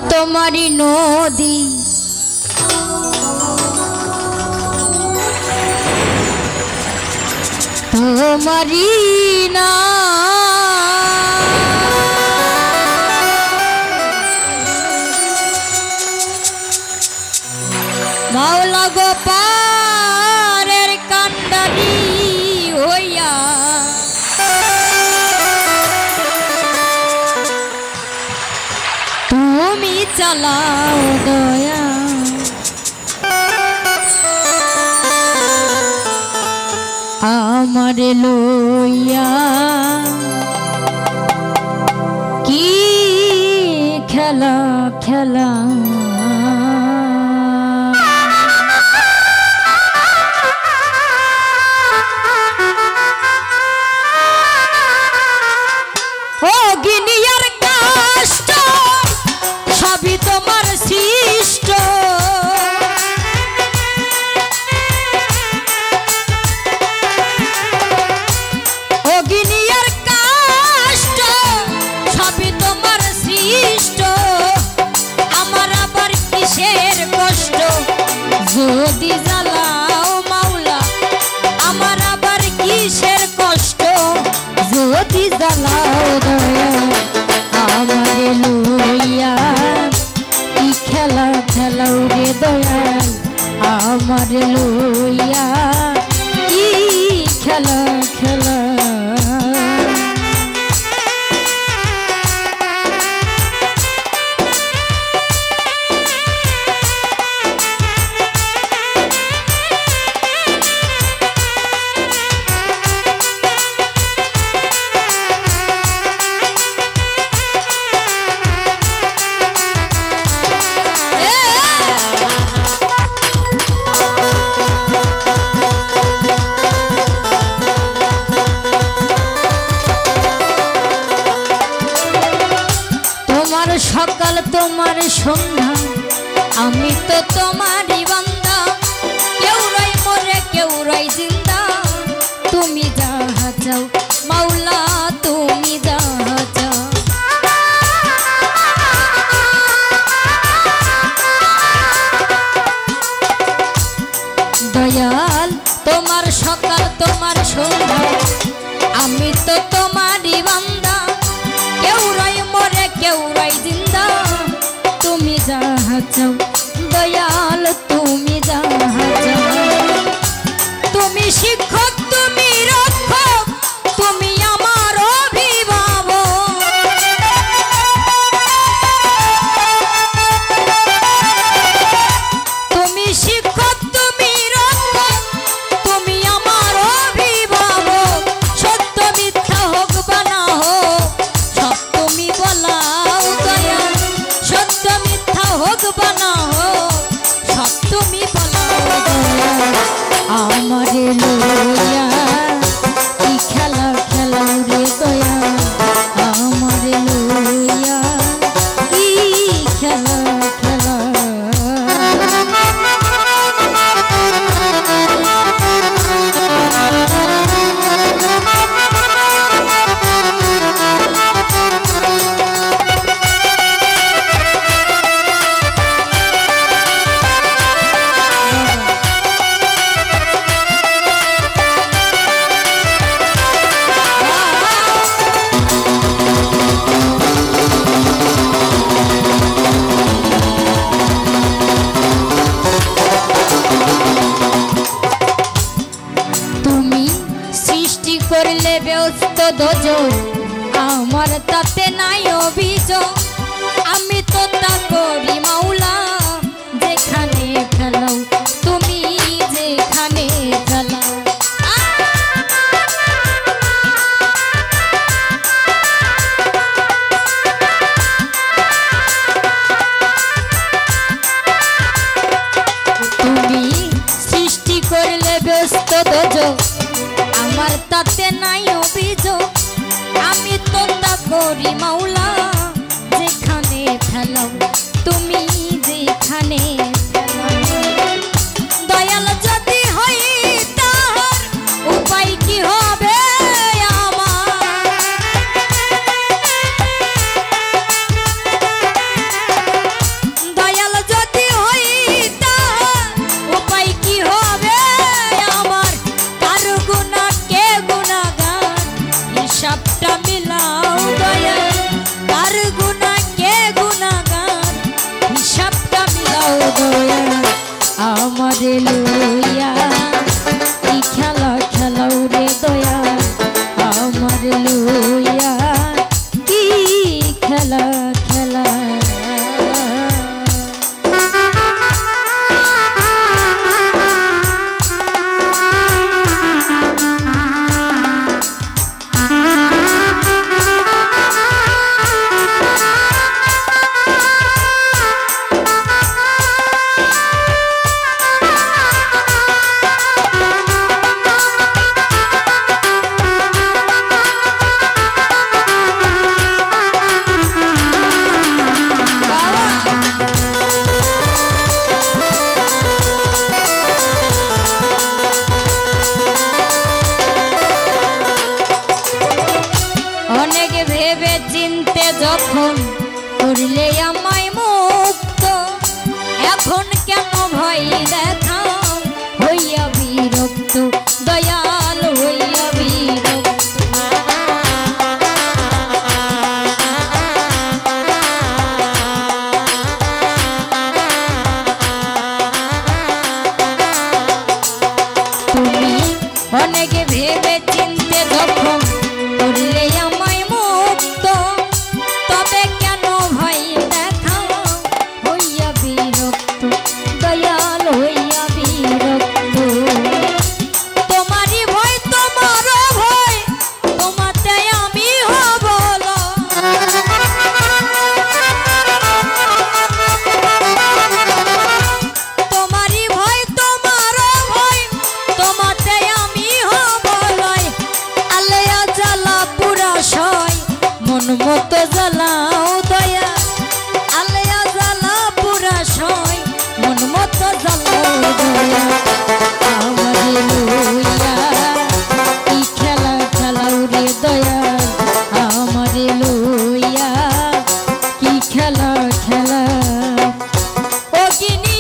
তোমারি নদী তোমারি না মাওলা গোপালের কান্ডারি হইয়া তুমি চালাও দয়া আমারে লইয়া কি খেলা খেলা ও গিনিয়ার কষ্ট সবই তোমার সৃষ্ট ও গিনিয়ার কষ্ট সবই তোমার সৃষ্ট আমার আবার কিসের কষ্ট যদি জ্বালাও মাওলা আমার আবার কিসের কষ্ট যদি জ্বালাও দয়া আমারে লইয়া কি খেলা খেলাও রে দয়াল আমারে লইয়া কি খেলা খেলা সকাল তোমার সন্ধ্যা আমি তো তোমারই বান্দা কেউ রই মরে কেউ রই জিন্দা তুমি যাহা চাও মাওলা তুমি যাহা চাও দয়াল তোমার সকাল তোমার সন্ধ্যা আমি তো তোমারই বান্দা কেউ রই মরে কেউ রই জিন্দা তুমি যাহা চাও দয়াল তুমি যাহা চাও তুমি শিক্ষক তুমি রক্ষক তুমি আমার অভিভাবক তুমি শিক্ষক তুমি রক্ষক তুমি আমার অভিভাবক সত্য মিথ্যা হোক বা না হোক সব তুমি বলাও দয়াল সত্য মিথ্যা হোক বা না হোক সব তুমি বলাও দয়াল আমারে লইয়া কি খেলা খেলাও রে দয়াল আমারে লইয়া কি খেলা খেলা করলে ব্যস্ত দোজন আমার তাতে নাই অভিযোগ আমি তো তা করি মাওলা যেখানে ফেলাও তুমি যেখানে ফেলাও তুমি সৃষ্টি করলে ব্যস্ত দোজন আমার তাতে নাই অভিযোগ আমি তো তা করি মাওলা যেখানে ফেলাও তুমি যেখানে ফেলাও দয়াল যদি হই তাহার উপায় কি হবে আমার দয়া আমারে লইয়া কি খেলা খেলাও রে দয়া আমারে লইয়া কি খেলা খেলা ও গিনি